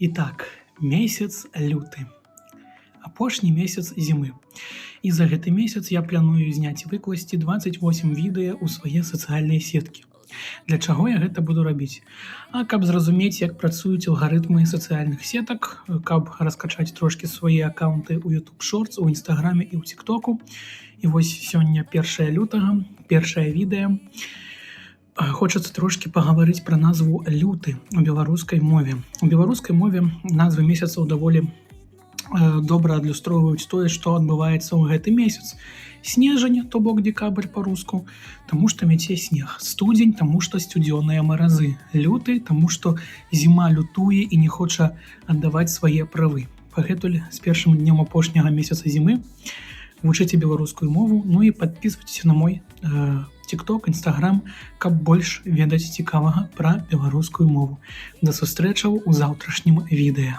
Итак, месяц люты. Апошні месяц зімы. І за гэты месяц я планую зняць і выкласці 28 відэа ў свае сацыяльныя сеткі. Для чаго я гэта буду рабіць? Каб зразумець, як працуюць алгарытмы сацыяльных сетак, каб раскачаць трошкі свае аккаунты ў YouTube Shorts, у Інстаграме і ў Тіктоку. І вось сёння 1 лютага, першае відэа. Хочацца трошкі пагаварыць пра назву люты у беларускай мове. У беларускай мове назвы месяцаў даволі добра адлюстроўваюць тое, што адбываецца ў гэты месяц. Снежань, то бок декабрь па-руску, таму што мяце снег. Студзень, таму што сцюдзёныя маразы. Люты, таму што зіма лютуе і не хоча аддаваць свае правы. Пагэтуль з першым днём апошняга месяца зімы вучыце беларускую мову, ну і падпісвайцеся на мой TikTok, Instagram, каб больш ведаць цікавага пра беларускую мову. Да сустрэчаў у заўтрашнім відэа.